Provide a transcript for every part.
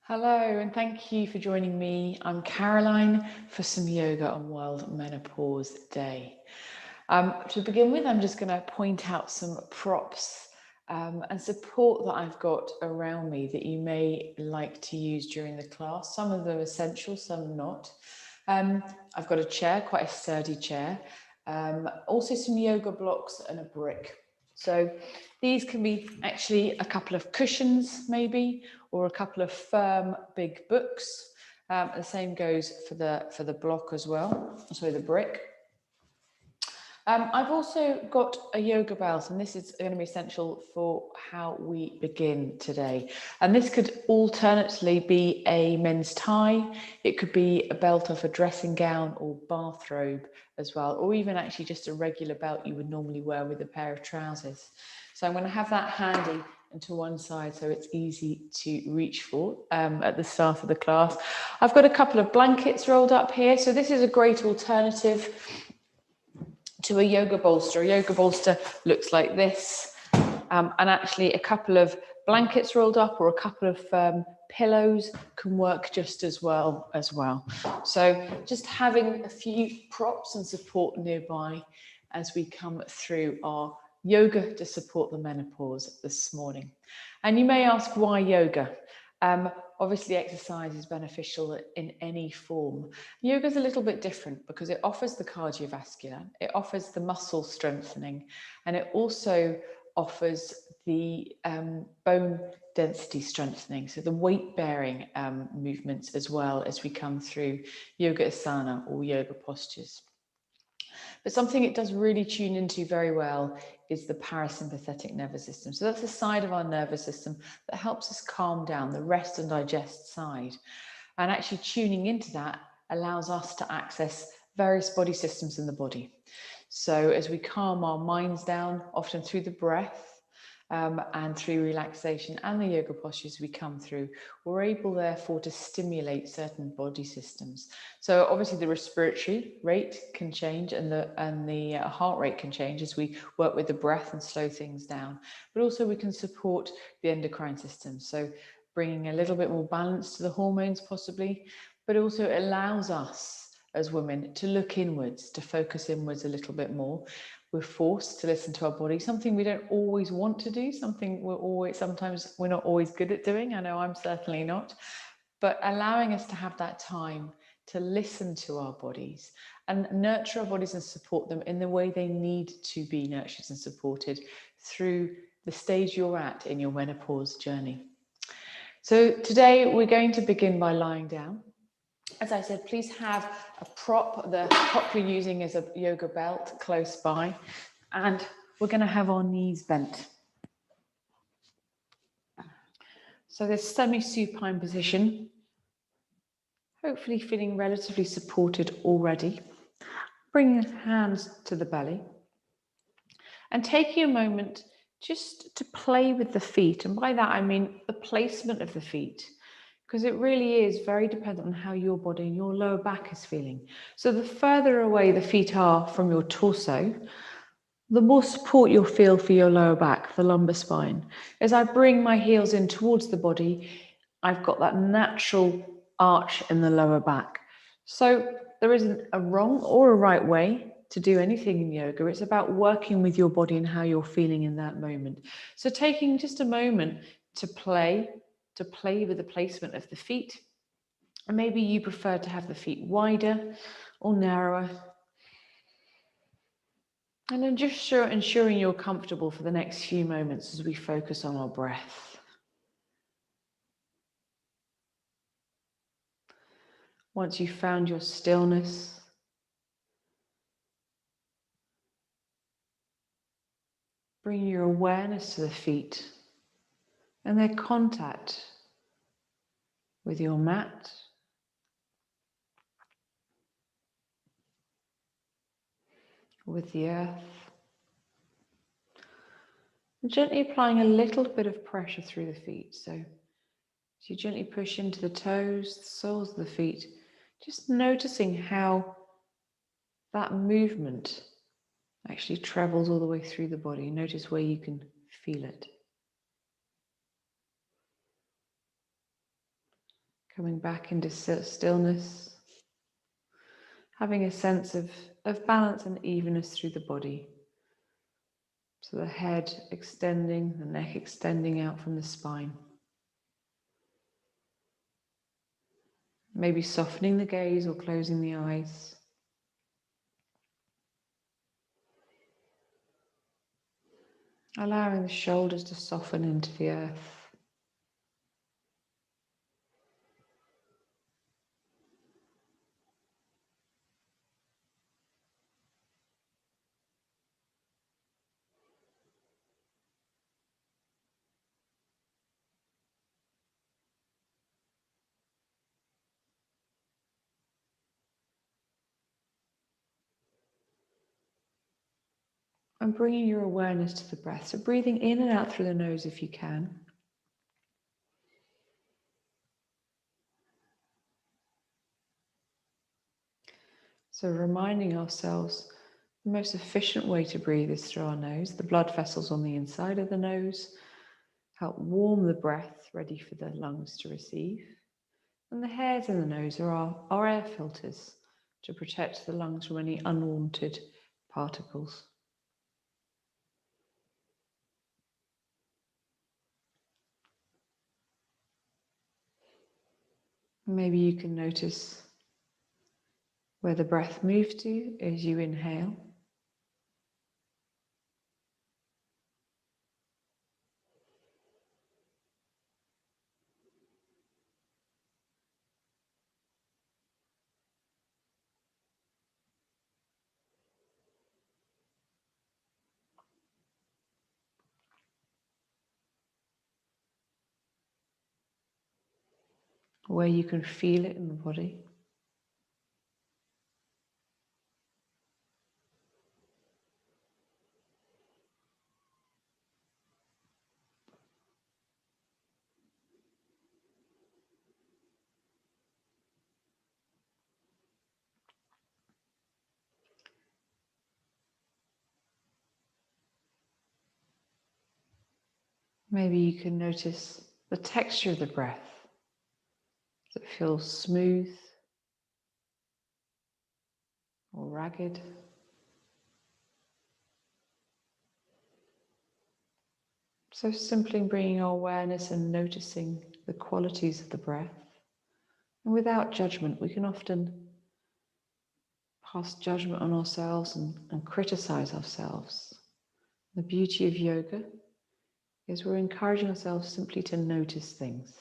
Hello, and thank you for joining me. I'm Caroline for some yoga on World Menopause Day. To begin with, I'm just going to point out some props and support that I've got around me that you may like to use during the class. Some of them are essential, some not. I've got a chair, quite a sturdy chair, also some yoga blocks and a brick. So these can be actually a couple of cushions maybe, or a couple of firm big books. The same goes for the block as well, so the brick. I've also got a yoga belt, and this is going to be essential for how we begin today. And this could alternately be a men's tie, it could be a belt off a dressing gown or bathrobe as well, or even actually just a regular belt you would normally wear with a pair of trousers. So I'm going to have that handy and to one side so it's easy to reach for at the start of the class. I've got a couple of blankets rolled up here, so this is a great alternative to a yoga bolster. A yoga bolster looks like this, and actually a couple of blankets rolled up or a couple of pillows can work just as well. So just having a few props and support nearby as we come through our yoga to support the menopause this morning. And you may ask, why yoga? Obviously, exercise is beneficial in any form. Yoga is a little bit different because it offers the cardiovascular, it offers the muscle strengthening, and it also offers the bone density strengthening, so the weight bearing movements as well as we come through Uttanasana or yoga postures. But something it does really tune into very well is the parasympathetic nervous system. So that's the side of our nervous system that helps us calm down, the rest and digest side. And actually tuning into that allows us to access various body systems in the body. So as we calm our minds down, often through the breath, and through relaxation and the yoga postures we come through, we're able therefore to stimulate certain body systems. So obviously the respiratory rate can change and the heart rate can change as we work with the breath and slow things down, but also we can support the endocrine system, so bringing a little bit more balance to the hormones possibly, but also it allows us as women to look inwards, to focus inwards a little bit more. We're forced to listen to our body, something we don't always want to do, something sometimes we're not always good at doing. I know I'm certainly not, but allowing us to have that time to listen to our bodies and nurture our bodies and support them in the way they need to be nurtured and supported through the stage you're at in your menopause journey. So today we're going to begin by lying down. As I said, please have a prop. The prop you're using is a yoga belt close by, and we're going to have our knees bent. So this semi-supine position, hopefully feeling relatively supported already. Bring your hands to the belly and taking a moment just to play with the feet. And by that, I mean the placement of the feet, because it really is very dependent on how your body and your lower back is feeling. So the further away the feet are from your torso, the more support you'll feel for your lower back, the lumbar spine. As I bring my heels in towards the body, I've got that natural arch in the lower back. So there isn't a wrong or a right way to do anything in yoga. It's about working with your body and how you're feeling in that moment. So taking just a moment to play with the placement of the feet. And maybe you prefer to have the feet wider or narrower. And then just ensuring you're comfortable for the next few moments as we focus on our breath. Once you've found your stillness, bring your awareness to the feet and their contact with your mat, with the earth, and gently applying a little bit of pressure through the feet. So as you gently push into the toes, the soles of the feet, just noticing how that movement actually travels all the way through the body. Notice where you can feel it. Coming back into stillness, having a sense of balance and evenness through the body. So the head extending, the neck extending out from the spine. Maybe softening the gaze or closing the eyes. Allowing the shoulders to soften into the earth. And bringing your awareness to the breath. So breathing in and out through the nose if you can. So reminding ourselves the most efficient way to breathe is through our nose. The blood vessels on the inside of the nose help warm the breath, ready for the lungs to receive. And the hairs in the nose are our air filters to protect the lungs from any unwanted particles. Maybe you can notice where the breath moves to as you inhale. Where you can feel it in the body. Maybe you can notice the texture of the breath. Does it feel smooth or ragged? So simply bringing our awareness and noticing the qualities of the breath. And without judgment, we can often pass judgment on ourselves and criticize ourselves. The beauty of yoga is we're encouraging ourselves simply to notice things.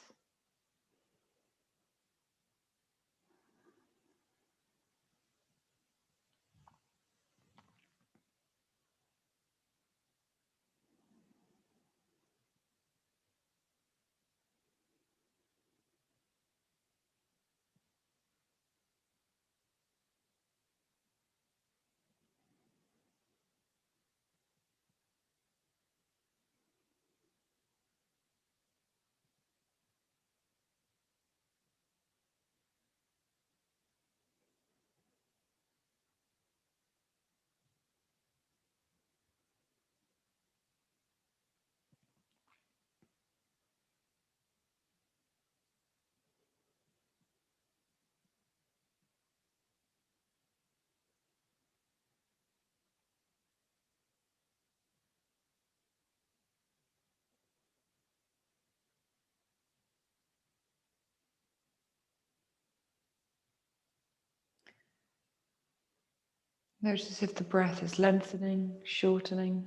Notice if the breath is lengthening, shortening.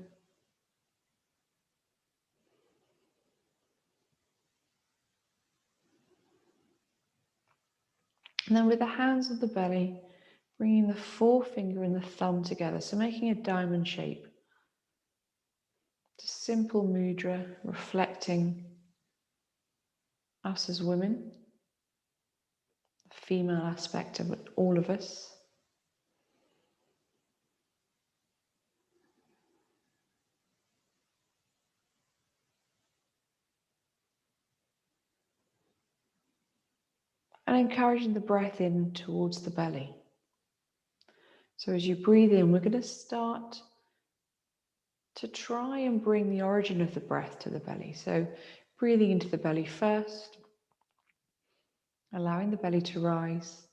And then with the hands on the belly, bringing the forefinger and the thumb together, so making a diamond shape. Just simple mudra, reflecting us as women, the female aspect of all of us. And encouraging the breath in towards the belly. So as you breathe in, we're going to start to try and bring the origin of the breath to the belly. So breathing into the belly first, allowing the belly to rise.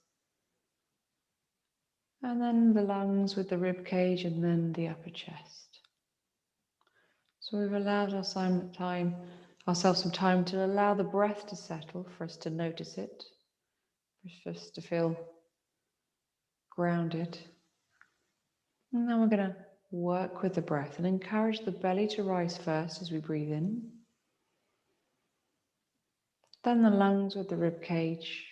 And then the lungs with the rib cage, and then the upper chest. So we've allowed ourselves some time to allow the breath to settle, for us to notice it, for us to feel grounded. And then we're going to work with the breath and encourage the belly to rise first as we breathe in. Then the lungs with the rib cage.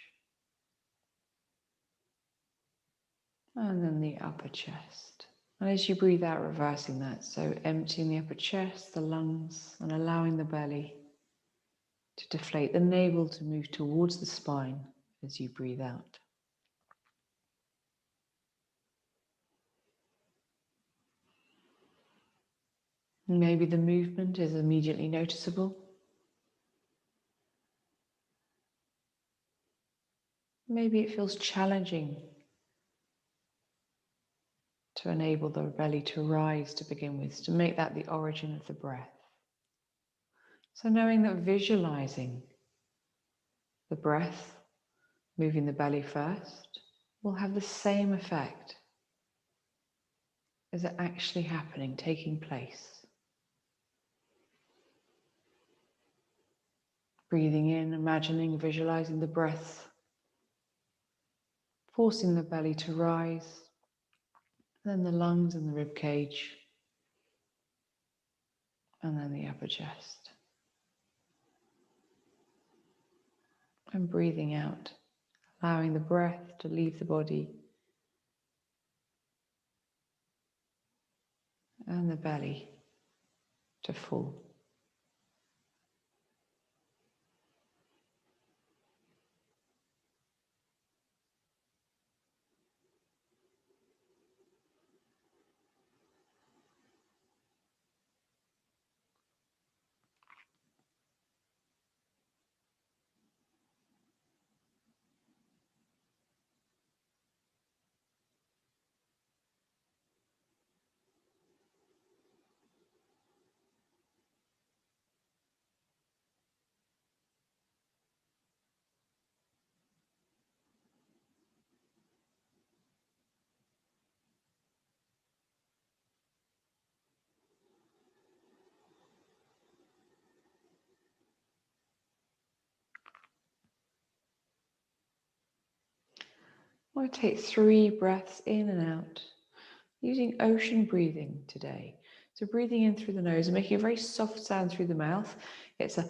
And then the upper chest. And as you breathe out, reversing that. So emptying the upper chest, the lungs, and allowing the belly to deflate, the navel to move towards the spine as you breathe out. Maybe the movement is immediately noticeable. Maybe it feels challenging to enable the belly to rise to begin with, to make that the origin of the breath. So knowing that visualizing the breath, moving the belly first, will have the same effect as it actually happening, taking place. Breathing in, imagining, visualizing the breath, forcing the belly to rise, then the lungs and the rib cage, and then the upper chest. And breathing out, allowing the breath to leave the body and the belly to fall. I take 3 breaths in and out, using ocean breathing today. So breathing in through the nose and making a very soft sound through the mouth. It's a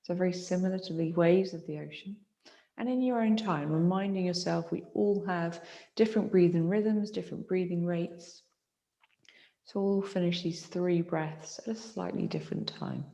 so very similar to the waves of the ocean. And in your own time, reminding yourself we all have different breathing rhythms, different breathing rates. So we'll finish these 3 breaths at a slightly different time.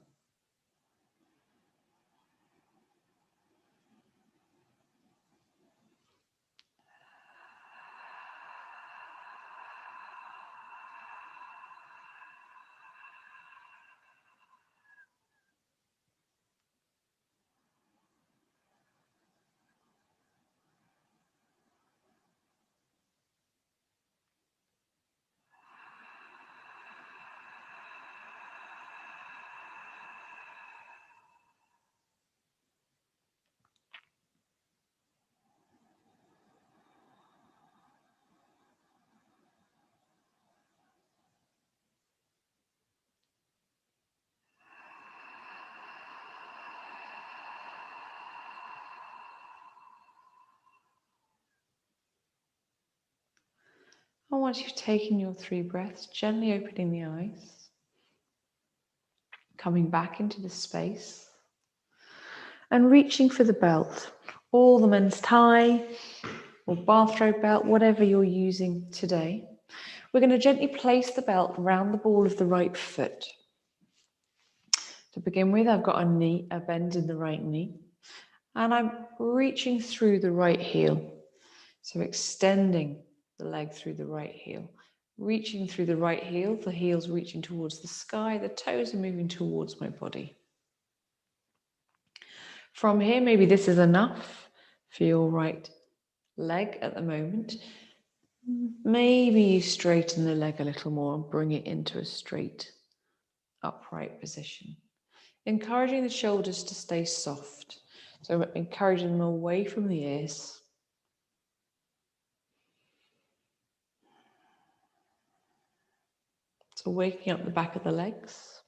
And once you've taken your 3 breaths, gently opening the eyes, coming back into the space, and reaching for the belt, or the men's tie, or bathrobe belt, whatever you're using today. We're going to gently place the belt around the ball of the right foot. To begin with, I've got a bend in the right knee, and I'm reaching through the right heel. So extending the leg through the right heel, reaching through the right heel, the heel's reaching towards the sky, the toes are moving towards my body. From here, maybe this is enough for your right leg at the moment. Maybe you straighten the leg a little more and bring it into a straight, upright position. encouraging the shoulders to stay soft. So encouraging them away from the ears. So waking up the back of the legs.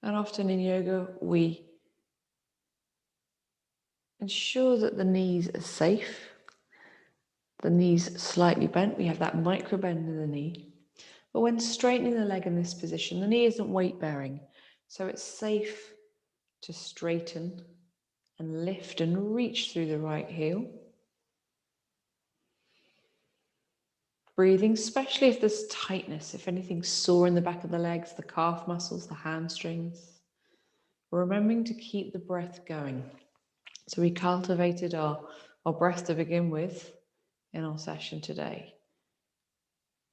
And often in yoga, we ensure that the knees are safe. The knees slightly bent. We have that micro bend in the knee. But when straightening the leg in this position, the knee isn't weight bearing. So it's safe to straighten and lift and reach through the right heel. Breathing, especially if there's tightness, if anything's sore in the back of the legs, the calf muscles, the hamstrings. Remembering to keep the breath going. So we cultivated our breath to begin with in our session today.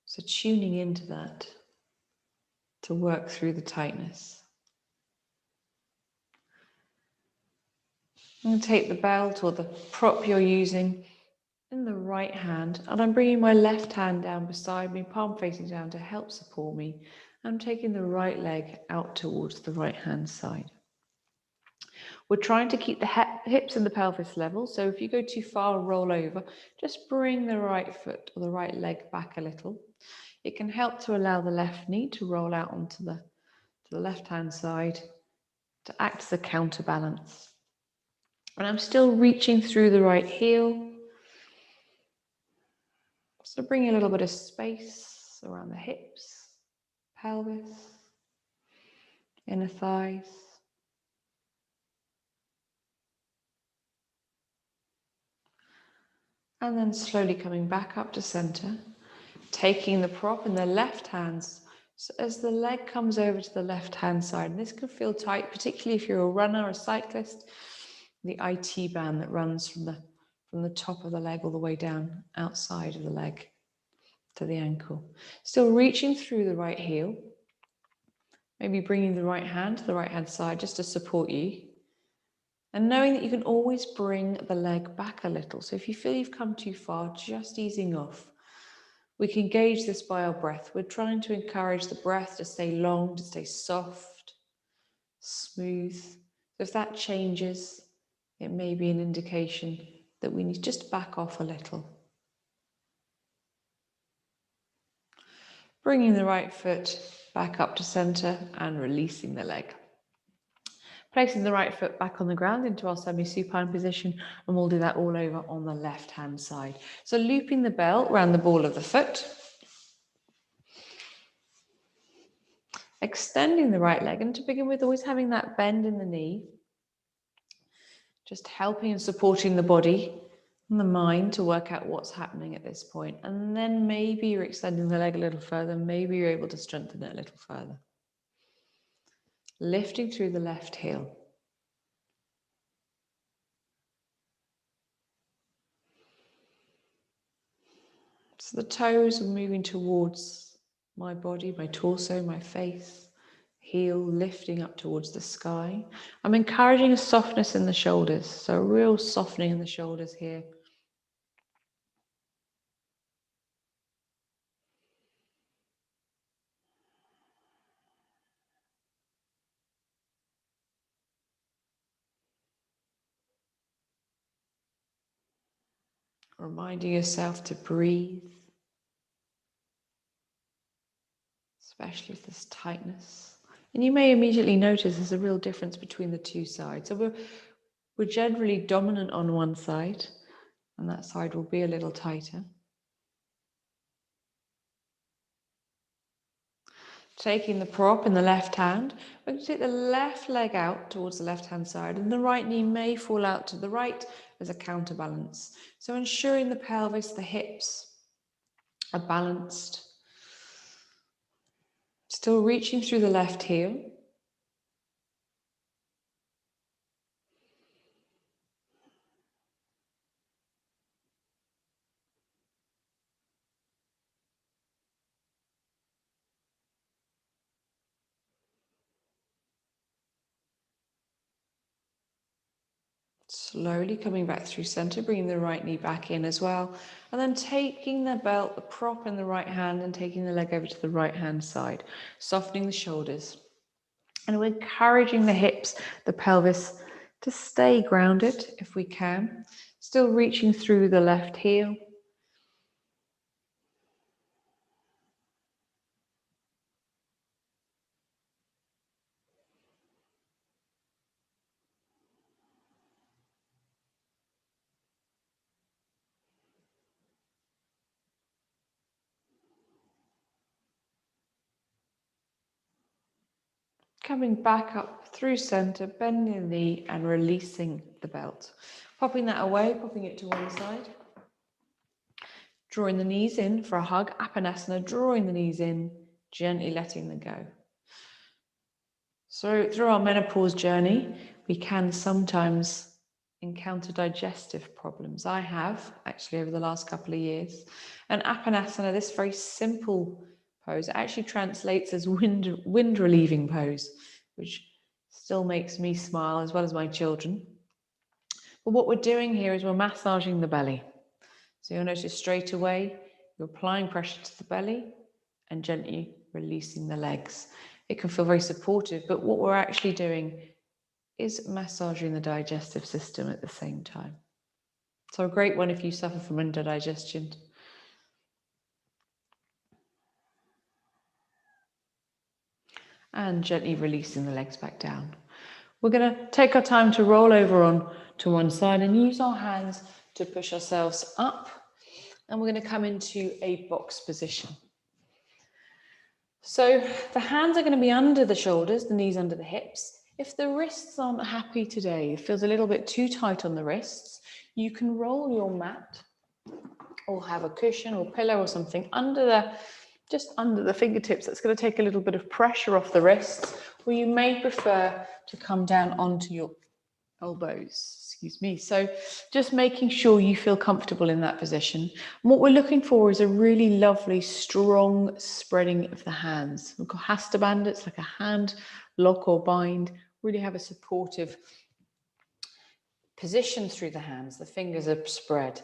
So tuning into that to work through the tightness. I'm going to take the belt or the prop you're using in the right hand, and I'm bringing my left hand down beside me, palm facing down to help support me. I'm taking the right leg out towards the right hand side. We're trying to keep the hips and the pelvis level, so if you go too far, roll over. Just bring the right foot or the right leg back a little. It can help to allow the left knee to roll out onto the left hand side to act as a counterbalance. And I'm still reaching through the right heel. So bring a little bit of space around the hips, pelvis, inner thighs. And then slowly coming back up to center, taking the prop in the left hands. So as the leg comes over to the left hand side, and this can feel tight, particularly if you're a runner or a cyclist, the IT band that runs from the top of the leg all the way down outside of the leg to the ankle. Still reaching through the right heel, maybe bringing the right hand to the right hand side just to support you. And knowing that you can always bring the leg back a little. So if you feel you've come too far, just easing off. We can gauge this by our breath. We're trying to encourage the breath to stay long, to stay soft, smooth. So if that changes, it may be an indication that we need to just back off a little. Bringing the right foot back up to center and releasing the leg. Placing the right foot back on the ground into our semi-supine position, and we'll do that all over on the left-hand side. So looping the belt around the ball of the foot. Extending the right leg, and to begin with, always having that bend in the knee. Just helping and supporting the body and the mind to work out what's happening at this point. And then maybe you're extending the leg a little further, maybe you're able to strengthen it a little further. Lifting through the left heel. So the toes are moving towards my body, my torso, my face, heel lifting up towards the sky. I'm encouraging a softness in the shoulders, so a real softening in the shoulders here. Reminding yourself to breathe, especially if there's tightness. And you may immediately notice there's a real difference between the two sides. So we're generally dominant on one side, and that side will be a little tighter. Taking the prop in the left hand, we're going to take the left leg out towards the left-hand side, and the right knee may fall out to the right as a counterbalance. So ensuring the pelvis, the hips are balanced. Still reaching through the left heel. Slowly coming back through center, bringing the right knee back in as well. And then taking the belt, the prop in the right hand and taking the leg over to the right hand side, softening the shoulders. And we're encouraging the hips, the pelvis to stay grounded if we can. Still reaching through the left heel. Coming back up through center, bending the knee and releasing the belt. Popping that away, popping it to one side. Drawing the knees in for a hug, Uttanasana, drawing the knees in, gently letting them go. So through our menopause journey, we can sometimes encounter digestive problems. I have actually over the last couple of years. And Uttanasana, this very simple pose, actually translates as wind relieving pose, which still makes me smile as well as my children. But what we're doing here is we're massaging the belly. So you'll notice straight away, you're applying pressure to the belly and gently releasing the legs. It can feel very supportive, but what we're actually doing is massaging the digestive system at the same time. So a great one if you suffer from indigestion. And gently releasing the legs back down. We're going to take our time to roll over on to one side and use our hands to push ourselves up. And we're going to come into a box position. So the hands are going to be under the shoulders, the knees under the hips. If the wrists aren't happy today, it feels a little bit too tight on the wrists, you can roll your mat or have a cushion or pillow or something just under the fingertips. That's going to take a little bit of pressure off the wrists, or you may prefer to come down onto your elbows, excuse me. So just making sure you feel comfortable in that position. And what we're looking for is a really lovely, strong spreading of the hands. We've got Hasta Bandha, it's like a hand lock or bind. Really have a supportive position through the hands. The fingers are spread.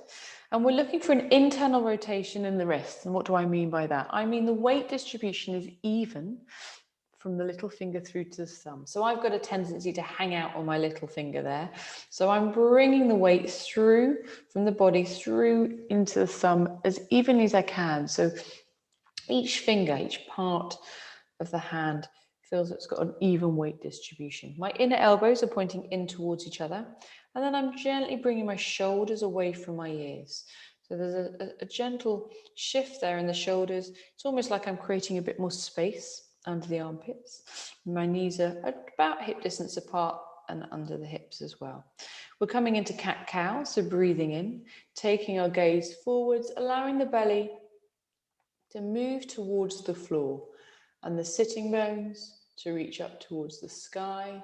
And we're looking for an internal rotation in the wrists. And what do I mean by that? I mean the weight distribution is even from the little finger through to the thumb. So I've got a tendency to hang out on my little finger there. So I'm bringing the weight through from the body through into the thumb as evenly as I can. So each finger, each part of the hand feels it's got an even weight distribution. My inner elbows are pointing in towards each other. And then I'm gently bringing my shoulders away from my ears. So there's a gentle shift there in the shoulders. It's almost like I'm creating a bit more space under the armpits. My knees are about hip distance apart and under the hips as well. We're coming into cat-cow, so breathing in, taking our gaze forwards, allowing the belly to move towards the floor and the sitting bones to reach up towards the sky.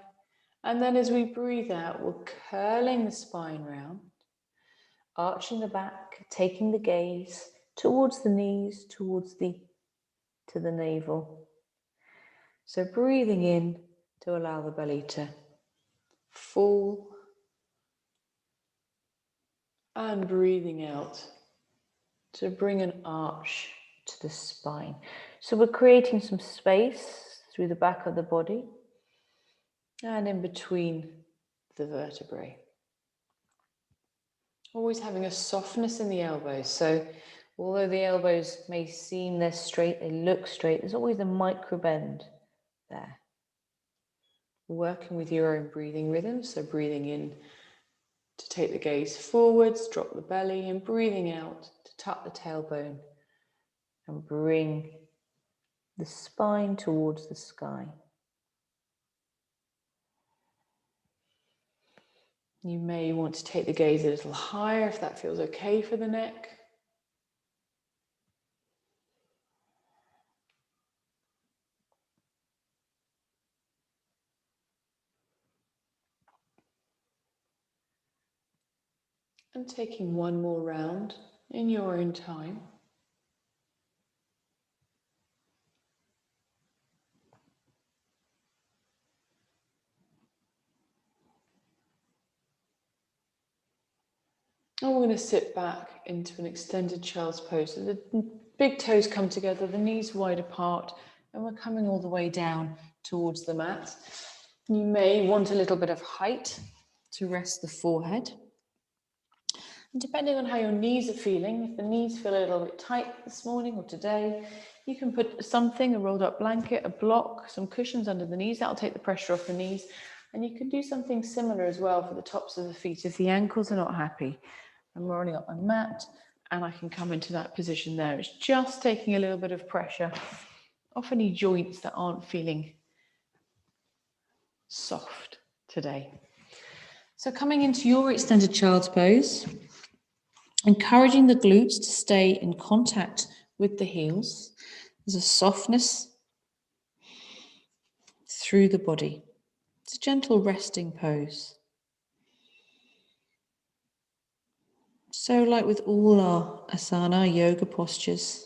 And then as we breathe out, we're curling the spine round, arching the back, taking the gaze towards the knees, to the navel. So breathing in to allow the belly to fall and breathing out to bring an arch to the spine. So we're creating some space through the back of the body and in between the vertebrae. Always having a softness in the elbows. So although the elbows may seem they're straight, they look straight, there's always a micro bend there. Working with your own breathing rhythm. So breathing in to take the gaze forwards, drop the belly, and breathing out to tuck the tailbone and bring the spine towards the sky. You may want to take the gaze a little higher if that feels okay for the neck. And taking one more round in your own time. And we're going to sit back into an extended child's pose. So the big toes come together, the knees wide apart, and we're coming all the way down towards the mat. You may want a little bit of height to rest the forehead. And depending on how your knees are feeling, if the knees feel a little bit tight this morning or today, you can put something, a rolled up blanket, a block, some cushions under the knees. That'll take the pressure off the knees. And you can do something similar as well for the tops of the feet if the ankles are not happy. I'm rolling up my mat and I can come into that position there. It's just taking a little bit of pressure off any joints that aren't feeling soft today. So coming into your extended child's pose, encouraging the glutes to stay in contact with the heels. There's a softness through the body. It's a gentle resting pose. So like with all our asana, yoga postures,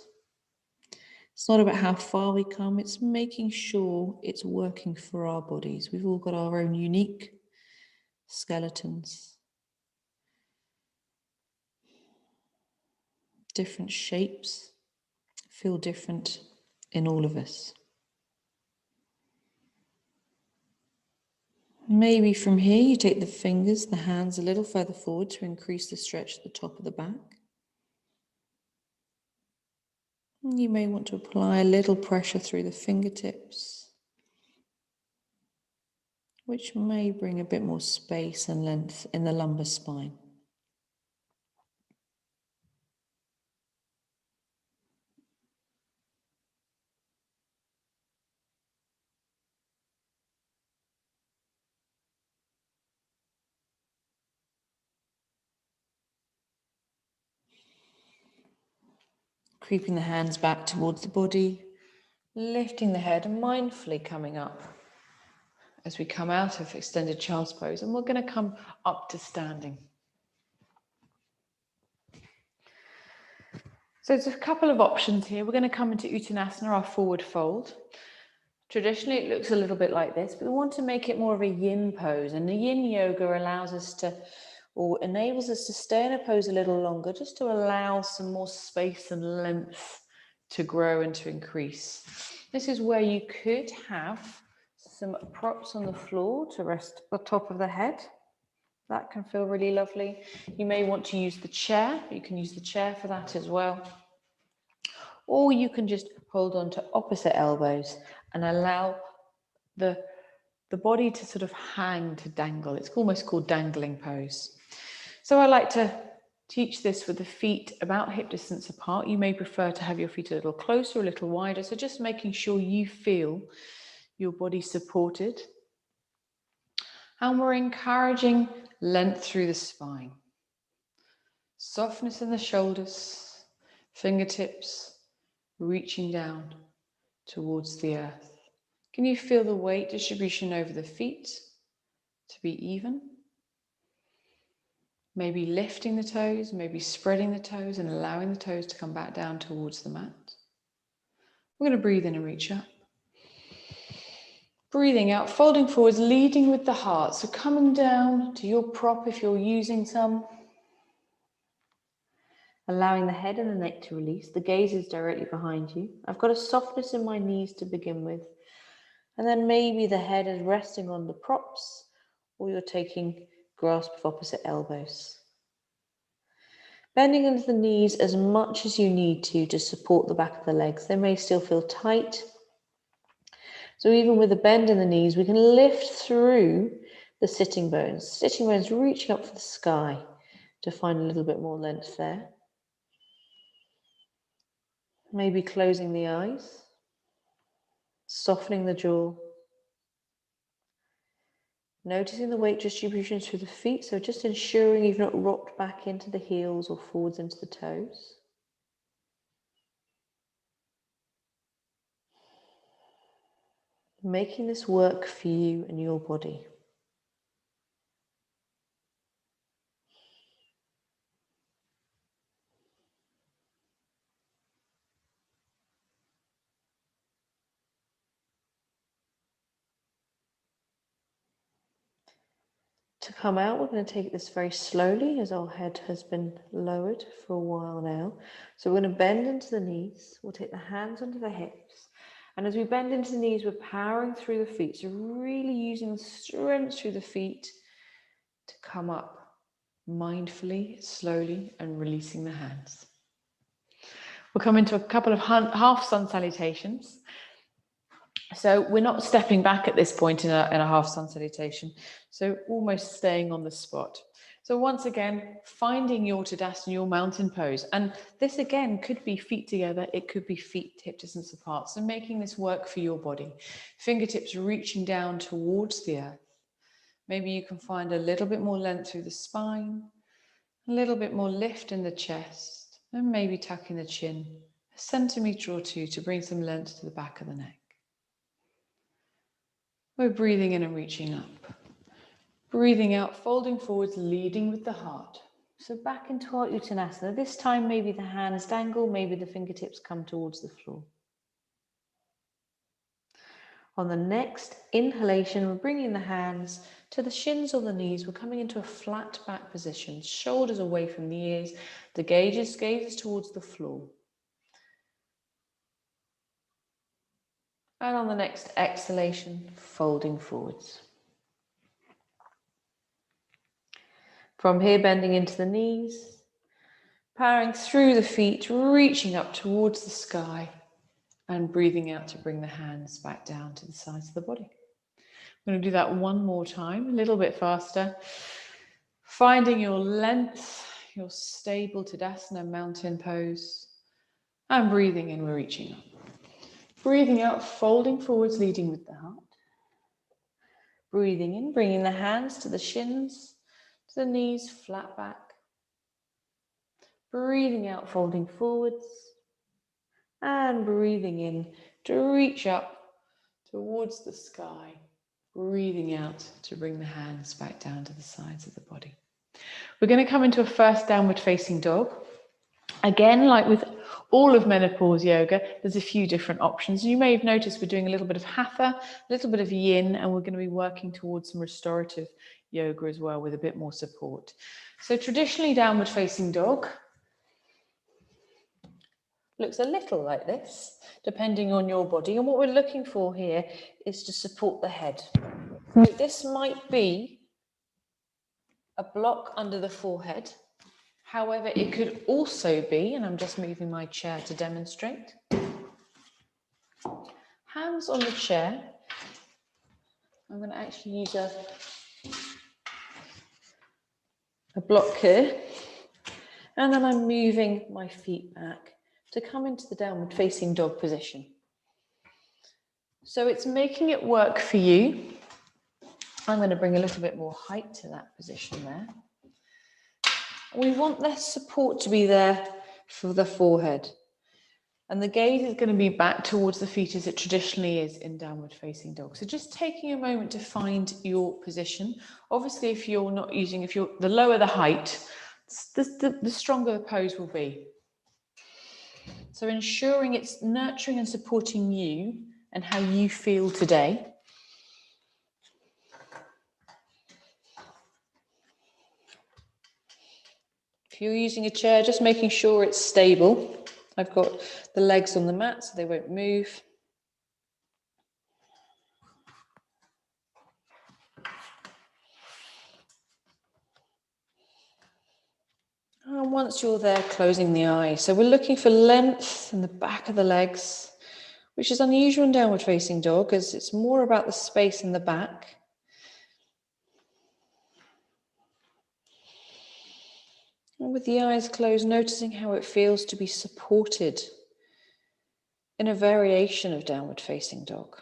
it's not about how far we come, it's making sure it's working for our bodies. We've all got our own unique skeletons, different shapes, feel different in all of us. Maybe from here you take the fingers, the hands a little further forward to increase the stretch at the top of the back. And you may want to apply a little pressure through the fingertips, which may bring a bit more space and length in the lumbar spine. Creeping the hands back towards the body, lifting the head and mindfully coming up as we come out of extended child's pose, and we're going to come up to standing. So there's a couple of options here. We're going to come into Uttanasana, our forward fold. Traditionally, it looks a little bit like this, but we want to make it more of a yin pose. And the yin yoga allows us to, or enables us to stay in a pose a little longer, just to allow some more space and length to grow and to increase. This is where you could have some props on the floor to rest the top of the head. That can feel really lovely. You may want to use the chair. You can use the chair for that as well. Or you can just hold on to opposite elbows and allow the body to sort of hang, to dangle. It's almost called dangling pose. So I like to teach this with the feet about hip distance apart. You may prefer to have your feet a little closer, a little wider. So just making sure you feel your body supported. And we're encouraging length through the spine. Softness in the shoulders, fingertips reaching down towards the earth. Can you feel the weight distribution over the feet to be even? Maybe lifting the toes, maybe spreading the toes and allowing the toes to come back down towards the mat. We're going to breathe in and reach up. Breathing out, folding forwards, leading with the heart. So coming down to your prop if you're using some. Allowing the head and the neck to release. The gaze is directly behind you. I've got a softness in my knees to begin with. And then maybe the head is resting on the props, or you're taking grasp of opposite elbows. Bending into the knees as much as you need to support the back of the legs. They may still feel tight. So even with a bend in the knees, we can lift through the sitting bones reaching up for the sky to find a little bit more length there. Maybe closing the eyes, softening the jaw. Noticing the weight distribution through the feet, so just ensuring you've not rocked back into the heels or forwards into the toes. Making this work for you and your body. To come out, we're going to take this very slowly as our head has been lowered for a while now. So we're going to bend into the knees. We'll take the hands under the hips. And as we bend into the knees, we're powering through the feet. So really using the strength through the feet to come up mindfully, slowly, and releasing the hands. We'll come into a couple of half sun salutations. So we're not stepping back at this point in a half sun salutation. So almost staying on the spot. So once again, finding your Uttanasana, your mountain pose. And this again could be feet together. It could be feet hip distance apart. So making this work for your body. Fingertips reaching down towards the earth. Maybe you can find a little bit more length through the spine, a little bit more lift in the chest, and maybe tucking the chin a centimetre or two to bring some length to the back of the neck. We're breathing in and reaching up. Breathing out, folding forwards, leading with the heart. So back into our Uttanasana. This time maybe the hands dangle, maybe the fingertips come towards the floor. On the next inhalation, we're bringing the hands to the shins or the knees. We're coming into a flat back position, shoulders away from the ears, the gaze towards the floor. And on the next exhalation, folding forwards. From here, bending into the knees, powering through the feet, reaching up towards the sky, and breathing out to bring the hands back down to the sides of the body. I'm going to do that one more time, a little bit faster. Finding your length, your stable Tadasana mountain pose, and breathing in, we're reaching up. Breathing out, folding forwards, leading with the heart. Breathing in, bringing the hands to the shins, to the knees, flat back. Breathing out, folding forwards. And breathing in to reach up towards the sky. Breathing out to bring the hands back down to the sides of the body. We're going to come into a first downward facing dog. Again, like with all of menopause yoga, there's a few different options. You may have noticed we're doing a little bit of hatha, a little bit of yin, and we're going to be working towards some restorative yoga as well with a bit more support. So traditionally, downward facing dog looks a little like this, depending on your body. And what we're looking for here is to support the head. So this might be a block under the forehead. However, it could also be, and I'm just moving my chair to demonstrate, hands on the chair. I'm going to actually use a block here. And then I'm moving my feet back to come into the downward facing dog position. So it's making it work for you. I'm going to bring a little bit more height to that position there. We want less support to be there for the forehead. And the gaze is going to be back towards the feet as it traditionally is in downward facing dog. So just taking a moment to find your position. Obviously, if you're not using, the lower the height, the stronger the pose will be. So ensuring it's nurturing and supporting you and how you feel today. If you're using a chair, just making sure it's stable. I've got the legs on the mat so they won't move. And once you're there, closing the eyes. So we're looking for length in the back of the legs, which is unusual in downward facing dog as it's more about the space in the back. And with the eyes closed, noticing how it feels to be supported in a variation of downward facing dog.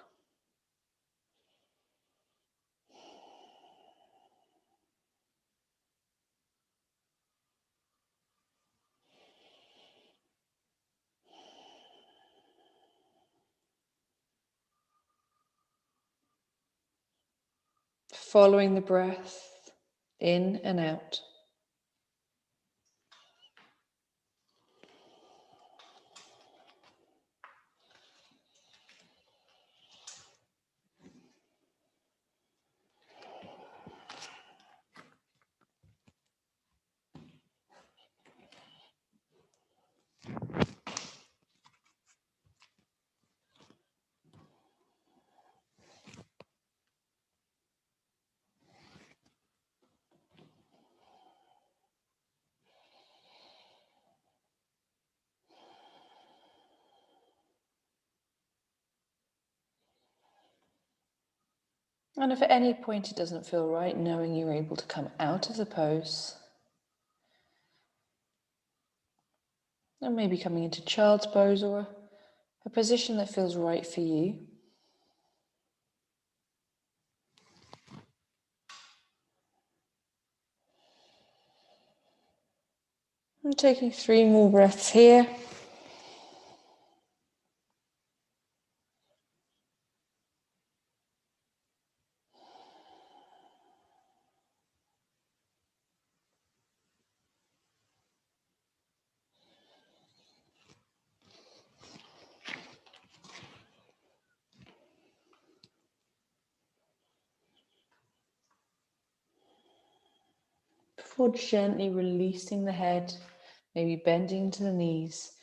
Following the breath in and out. And if at any point it doesn't feel right, knowing you're able to come out of the pose. And maybe coming into child's pose or a position that feels right for you. And taking 3 more breaths here. Before gently releasing the head, maybe bending to the knees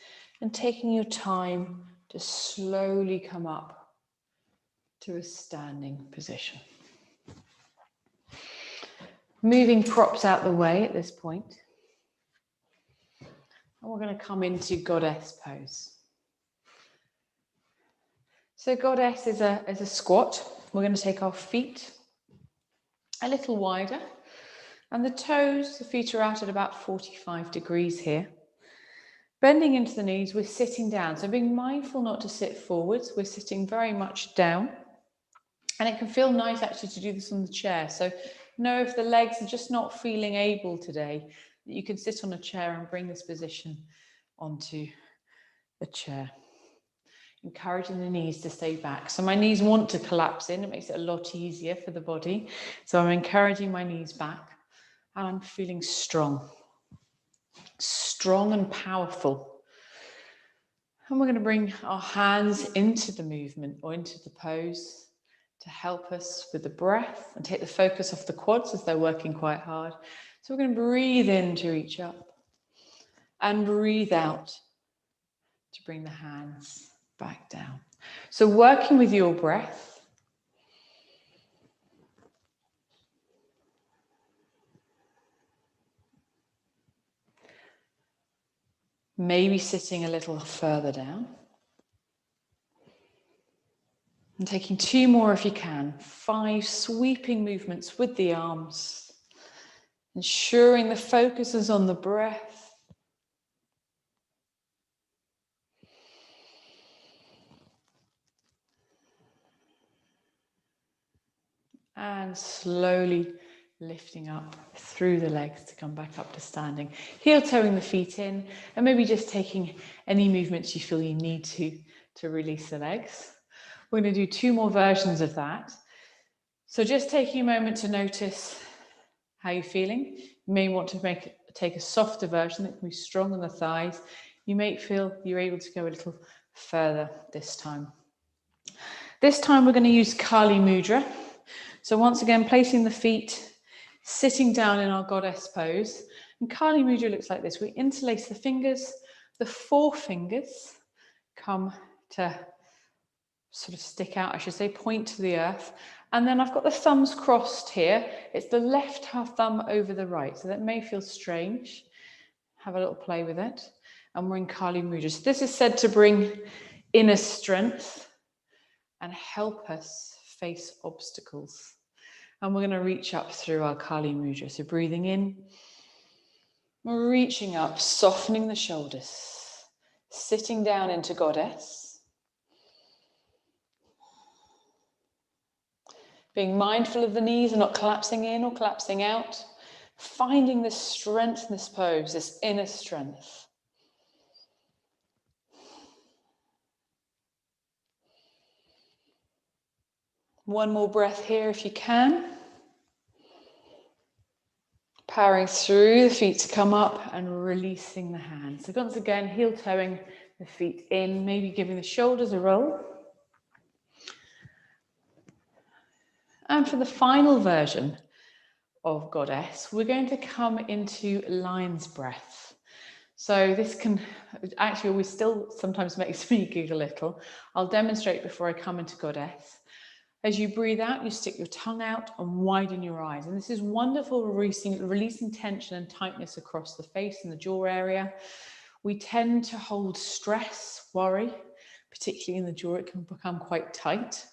and taking your time to slowly come up to a standing position. Moving props out the way at this point. And we're going to come into Goddess pose. So Goddess is a squat. We're going to take our feet a little wider. And the toes, the feet are out at about 45 degrees here. Bending into the knees, we're sitting down. So being mindful not to sit forwards, we're sitting very much down. And it can feel nice actually to do this on the chair. So know if the legs are just not feeling able today, that you can sit on a chair and bring this position onto the chair. Encouraging the knees to stay back. So my knees want to collapse in. It makes it a lot easier for the body. So I'm encouraging my knees back. And I'm feeling strong. Strong and powerful. And we're going to bring our hands into the movement or into the pose to help us with the breath and take the focus off the quads as they're working quite hard. So we're going to breathe in to reach up and breathe out to bring the hands back down. So working with your breath. Maybe sitting a little further down. And taking 2 more if you can. 5 sweeping movements with the arms. Ensuring the focus is on the breath. And slowly lifting up through the legs to come back up to standing. Heel toeing the feet in and maybe just taking any movements you feel you need to release the legs. We're going to do 2 more versions of that. So just taking a moment to notice how you're feeling. You may want to take a softer version that can be strong on the thighs. You may feel you're able to go a little further this time. This time we're going to use Kali Mudra. So once again, placing the feet, sitting down in our Goddess pose. And Kali Mudra looks like this. We interlace the fingers, the forefingers come to sort of stick out, I should say, point to the earth. And then I've got the thumbs crossed here. It's the left half thumb over the right. So that may feel strange. Have a little play with it. And we're in Kali Mudra. So this is said to bring inner strength and help us face obstacles. And we're going to reach up through our Kali Mudra. So breathing in, reaching up, softening the shoulders, sitting down into Goddess. Being mindful of the knees and not collapsing in or collapsing out. Finding this strength in this pose, this inner strength. One more breath here if you can. Powering through the feet to come up and releasing the hands. So once again, heel toeing the feet in, maybe giving the shoulders a roll. And for the final version of Goddess, we're going to come into lion's breath. So this can actually always still sometimes makes me giggle a little. I'll demonstrate before I come into Goddess. As you breathe out, you stick your tongue out and widen your eyes. And this is wonderful, releasing tension and tightness across the face and the jaw area. We tend to hold stress, worry, particularly in the jaw. It can become quite tight.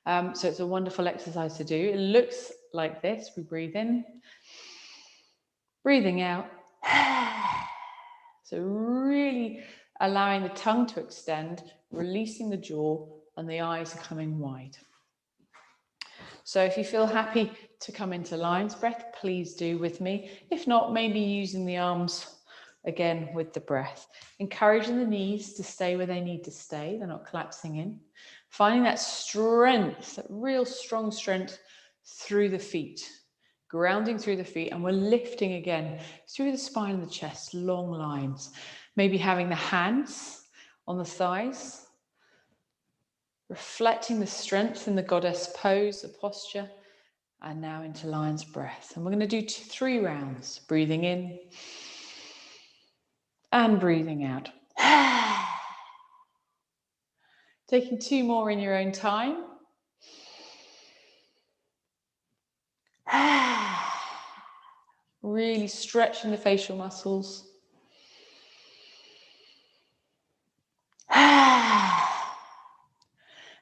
So it's a wonderful exercise to do. It looks like this. We breathe in, breathing out. So really allowing the tongue to extend, releasing the jaw, and the eyes are coming wide. So if you feel happy to come into lion's breath, please do with me. If not, maybe using the arms again with the breath. Encouraging the knees to stay where they need to stay. They're not collapsing in. Finding that strength, that real strong strength through the feet. Grounding through the feet, and we're lifting again through the spine and the chest, long lines. Maybe having the hands on the thighs, reflecting the strength in the goddess pose, the posture, and now into lion's breath. And we're going to do 3 rounds, breathing in and breathing out. Taking 2 more in your own time. Really stretching the facial muscles.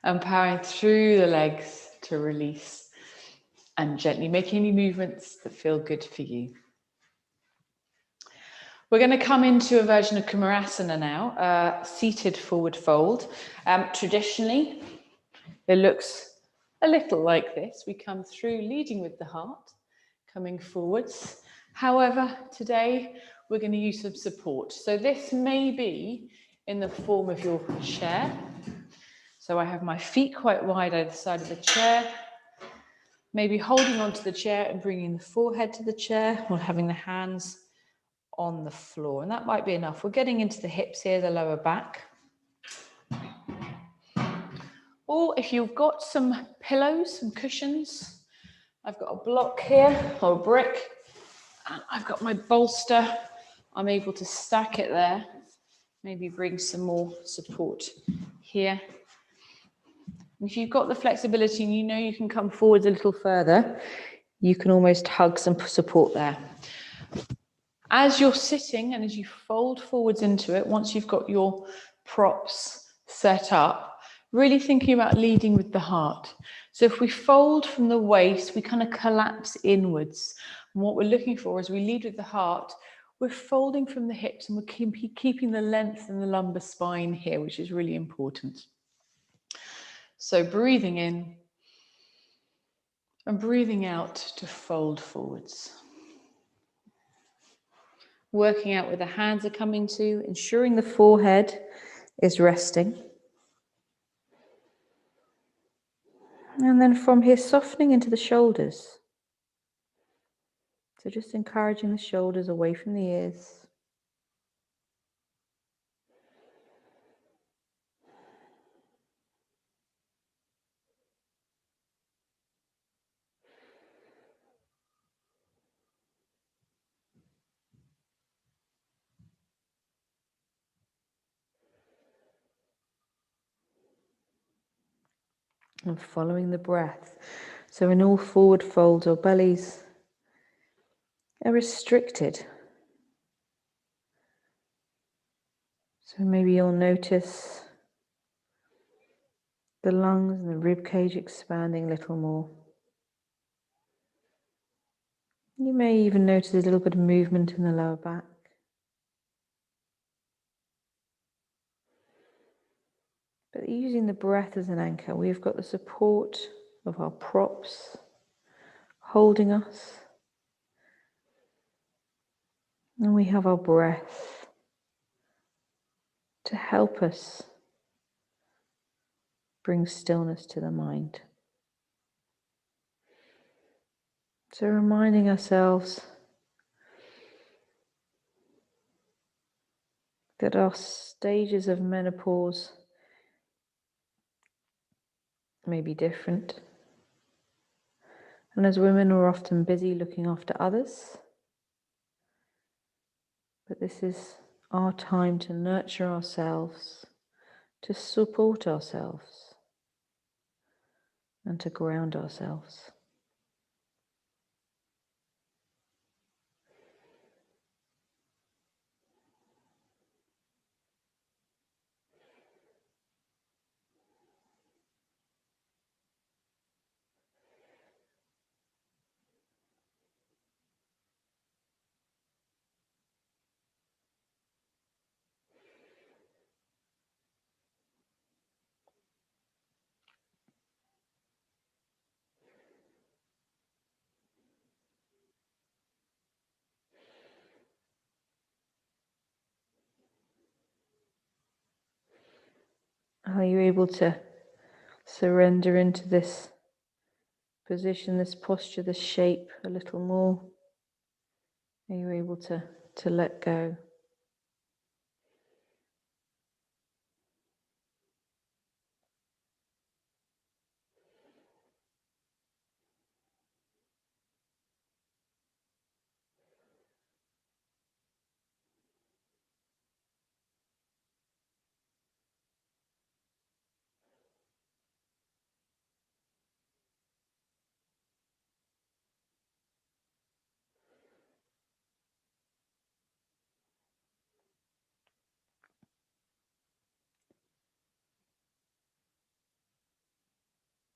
And powering through the legs to release and gently making any movements that feel good for you. We're going to come into a version of Kumarasana now, seated forward fold. Traditionally, it looks a little like this. We come through leading with the heart, coming forwards. However, today we're going to use some support. So this may be in the form of your chair. So I have my feet quite wide either side of the chair, maybe holding onto the chair and bringing the forehead to the chair, or having the hands on the floor. And that might be enough. We're getting into the hips here, the lower back. Or if you've got some pillows, some cushions, I've got a block here or a brick, and I've got my bolster. I'm able to stack it there. Maybe bring some more support here. And if you've got the flexibility and you know you can come forwards a little further, you can almost hug some support there. As you're sitting and as you fold forwards into it, once you've got your props set up, really thinking about leading with the heart. So if we fold from the waist, we kind of collapse inwards. And what we're looking for as we lead with the heart, we're folding from the hips and we're keeping the length in the lumbar spine here, which is really important. So breathing in and breathing out to fold forwards. Working out where the hands are coming to, ensuring the forehead is resting. And then from here, softening into the shoulders. So just encouraging the shoulders away from the ears. And following the breath. So in all forward folds or bellies are restricted. So maybe you'll notice the lungs and the rib cage expanding a little more. You may even notice a little bit of movement in the lower back. But using the breath as an anchor, we've got the support of our props holding us. And we have our breath to help us bring stillness to the mind. So reminding ourselves that our stages of menopause may be different. And as women, we're often busy looking after others. But this is our time to nurture ourselves, to support ourselves, and to ground ourselves. Are you able to surrender into this position, this posture, this shape a little more? Are you able to let go?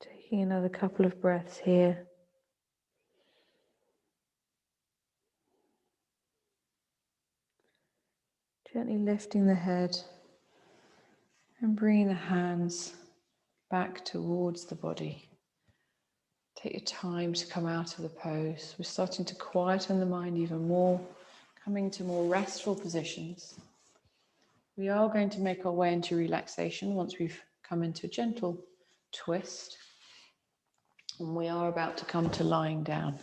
Taking another couple of breaths here. Gently lifting the head and bringing the hands back towards the body. Take your time to come out of the pose. We're starting to quieten the mind even more, coming to more restful positions. We are going to make our way into relaxation once we've come into a gentle twist. And we are about to come to lying down.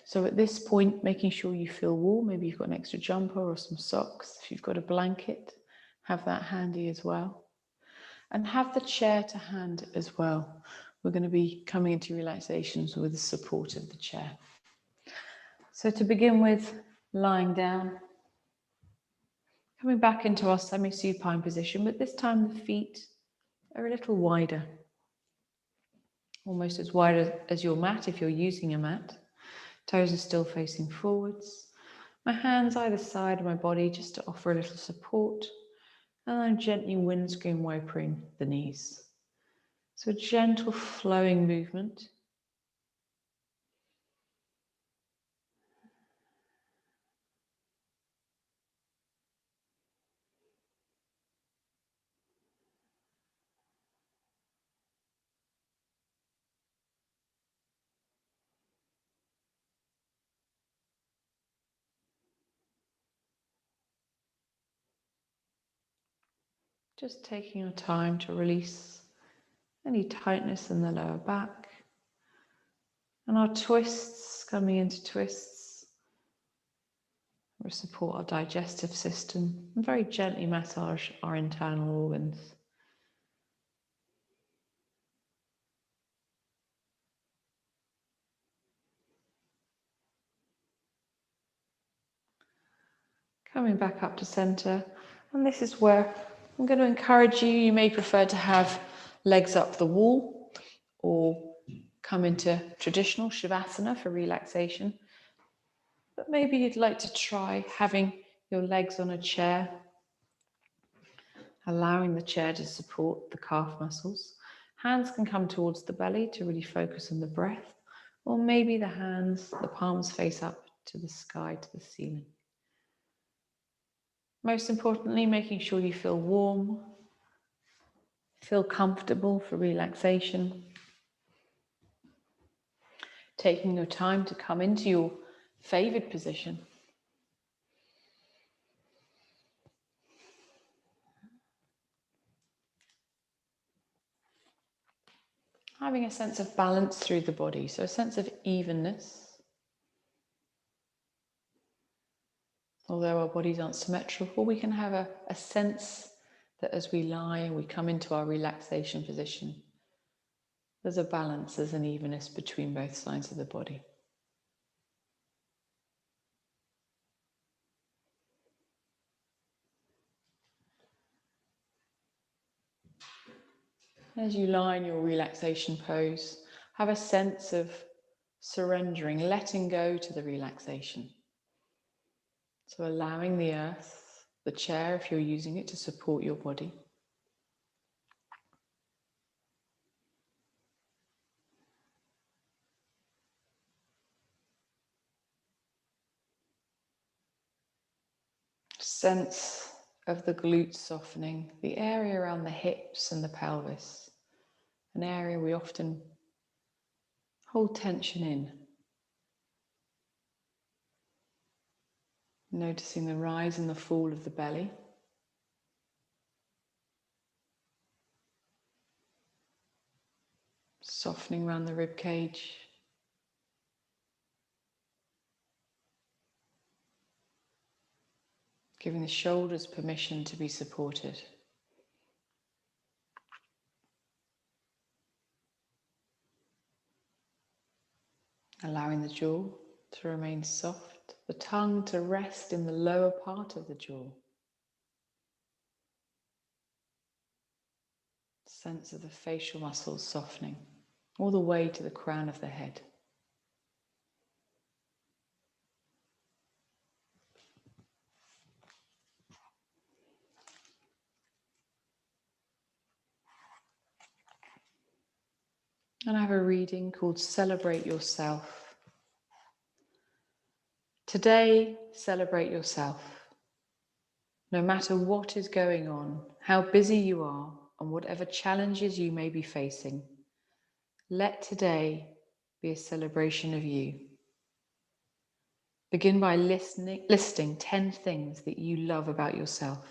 So at this point, making sure you feel warm. Maybe you've got an extra jumper or some socks. If you've got a blanket, have that handy as well. And have the chair to hand as well. We're going to be coming into relaxations with the support of the chair. So to begin with, lying down. Coming back into our semi-supine position, but this time the feet are a little wider. Almost as wide as your mat if you're using a mat. Toes are still facing forwards. My hands either side of my body just to offer a little support. And I'm gently windscreen wipering the knees. So a gentle flowing movement. Just taking your time to release any tightness in the lower back. And our twists, coming into twists, we support our digestive system and very gently massage our internal organs. Coming back up to center, and this is where I'm going to encourage you. You may prefer to have legs up the wall or come into traditional Shavasana for relaxation. But maybe you'd like to try having your legs on a chair, allowing the chair to support the calf muscles. Hands can come towards the belly to really focus on the breath, or maybe the palms face up to the sky, to the ceiling. Most importantly, making sure you feel warm, feel comfortable for relaxation. Taking your time to come into your favored position. Having a sense of balance through the body, so a sense of evenness. Although our bodies aren't symmetrical, we can have a sense that as we lie and we come into our relaxation position, there's a balance, there's an evenness between both sides of the body. As you lie in your relaxation pose, have a sense of surrendering, letting go to the relaxation. So allowing the earth, the chair, if you're using it, to support your body. Sense of the glutes softening, the area around the hips and the pelvis, an area we often hold tension in. Noticing the rise and the fall of the belly. Softening around the rib cage. Giving the shoulders permission to be supported. Allowing the jaw to remain soft, the tongue to rest in the lower part of the jaw. Sense of the facial muscles softening all the way to the crown of the head. And I have a reading called Celebrate Yourself. Today, celebrate yourself. No matter what is going on, how busy you are, and whatever challenges you may be facing, let today be a celebration of you. Begin by listing 10 things that you love about yourself.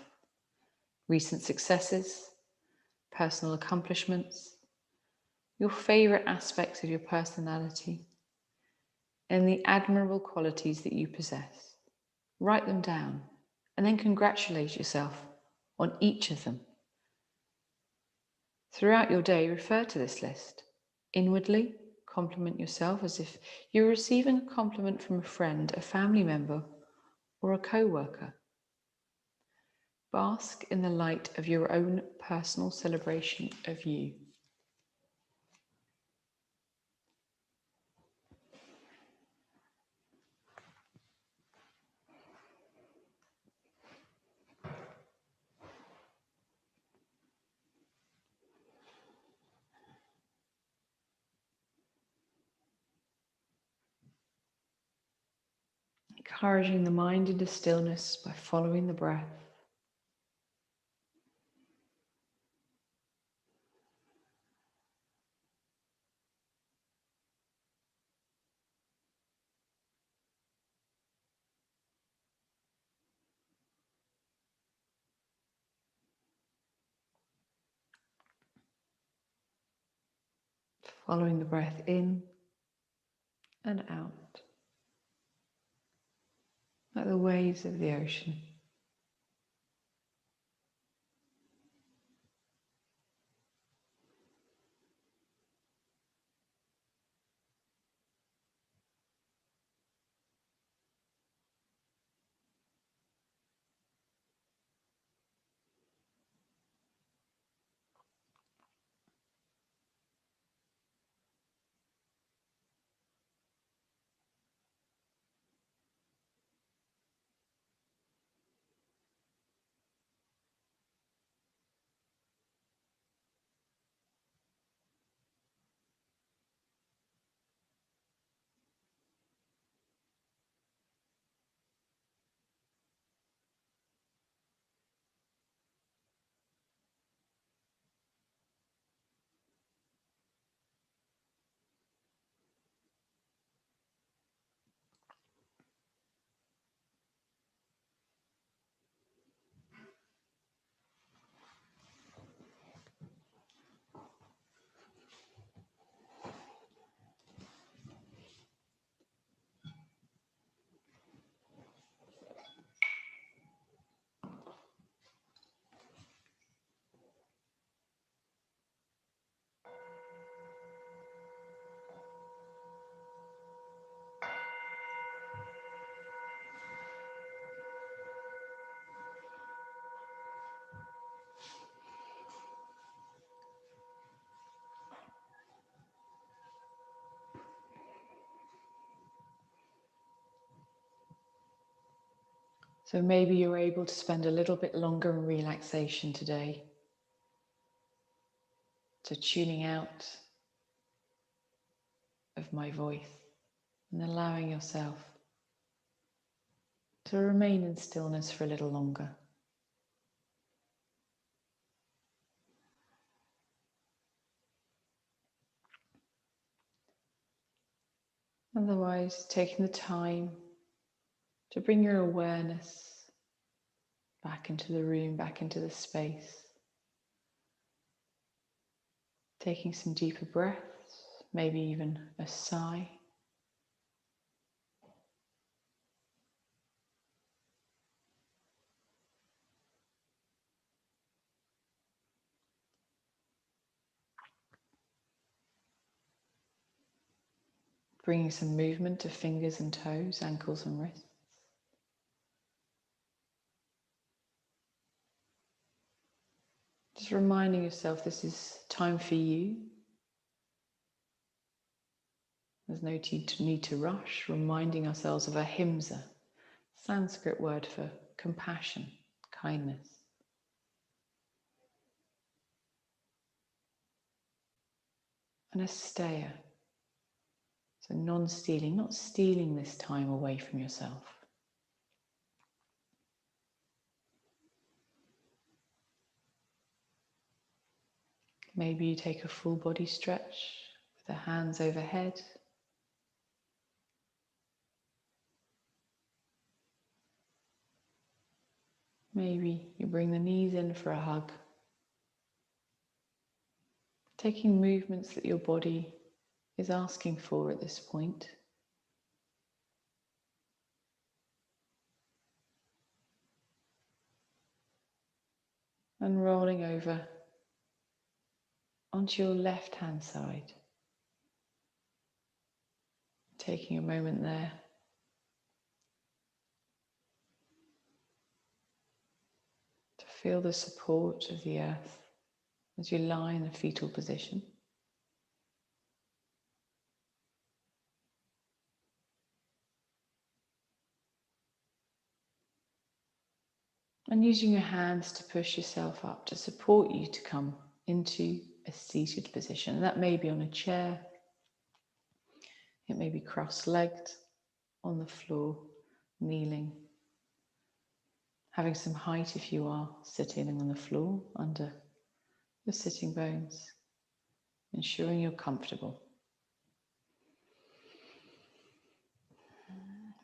Recent successes, personal accomplishments, your favorite aspects of your personality, and the admirable qualities that you possess. Write them down and then congratulate yourself on each of them. Throughout your day, refer to this list. Inwardly, compliment yourself as if you're receiving a compliment from a friend, a family member, or a co-worker. Bask in the light of your own personal celebration of you. Encouraging the mind into stillness by following the breath. Following the breath in and out, like the waves of the ocean. So maybe you're able to spend a little bit longer in relaxation today. So tuning out of my voice and allowing yourself to remain in stillness for a little longer. Otherwise, taking the time to bring your awareness back into the room, back into the space. Taking some deeper breaths. maybe even a sigh. Bringing some movement to fingers and toes, ankles and wrists. Just reminding yourself this is time for you. There's no need to rush, reminding ourselves of ahimsa, Sanskrit word for compassion, kindness. And asteya, so non-stealing, not stealing this time away from yourself. Maybe you take a full body stretch with the hands overhead. Maybe you bring the knees in for a hug. Taking movements that your body is asking for at this point. And rolling over onto your left hand side. Taking a moment there to feel the support of the earth as you lie in a fetal position. And using your hands to push yourself up to support you to come into a seated position. That may be on a chair, it may be cross-legged on the floor, kneeling, having some height if you are sitting on the floor under your sitting bones, ensuring you're comfortable.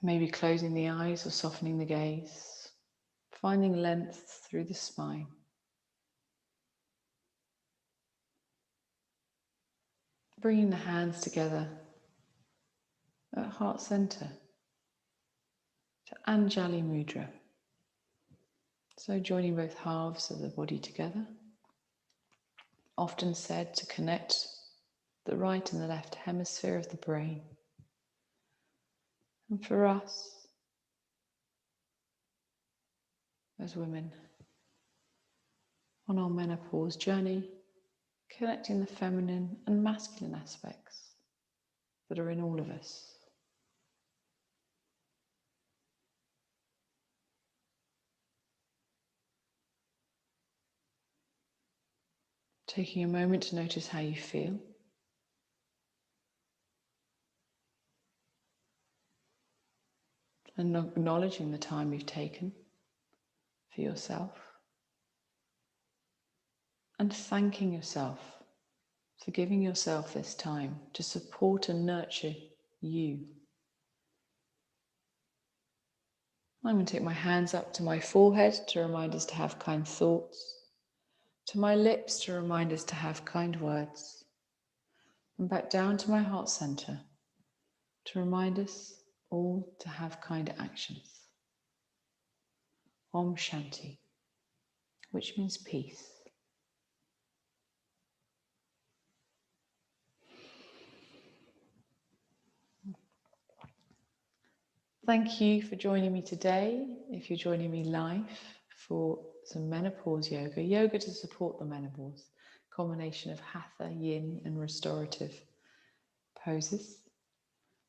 Maybe closing the eyes or softening the gaze, finding length through the spine. Bringing the hands together at heart center to Anjali Mudra. So joining both halves of the body together, often said to connect the right and the left hemisphere of the brain. And for us, as women, on our menopause journey, connecting the feminine and masculine aspects that are in all of us. Taking a moment to notice how you feel. And acknowledging the time you've taken for yourself. And thanking yourself for giving yourself this time to support and nurture you. I'm going to take my hands up to my forehead to remind us to have kind thoughts, to my lips to remind us to have kind words, and back down to my heart center to remind us all to have kind actions. Om Shanti, which means peace. Thank you for joining me today. If you're joining me live for some menopause yoga to support the menopause, combination of hatha, yin and restorative poses.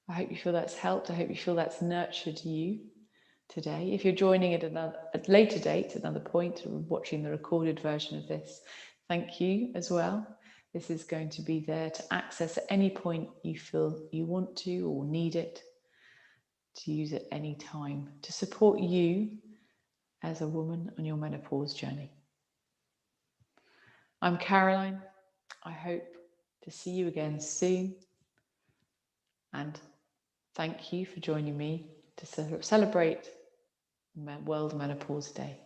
I hope you feel that's helped. I hope you feel that's nurtured you today. If you're joining at a later date, another point, or watching the recorded version of this, thank you as well. This is going to be there to access at any point you feel you want to or need it, to use at any time to support you as a woman on your menopause journey. I'm Caroline. I hope to see you again soon. And thank you for joining me to celebrate World Menopause Day.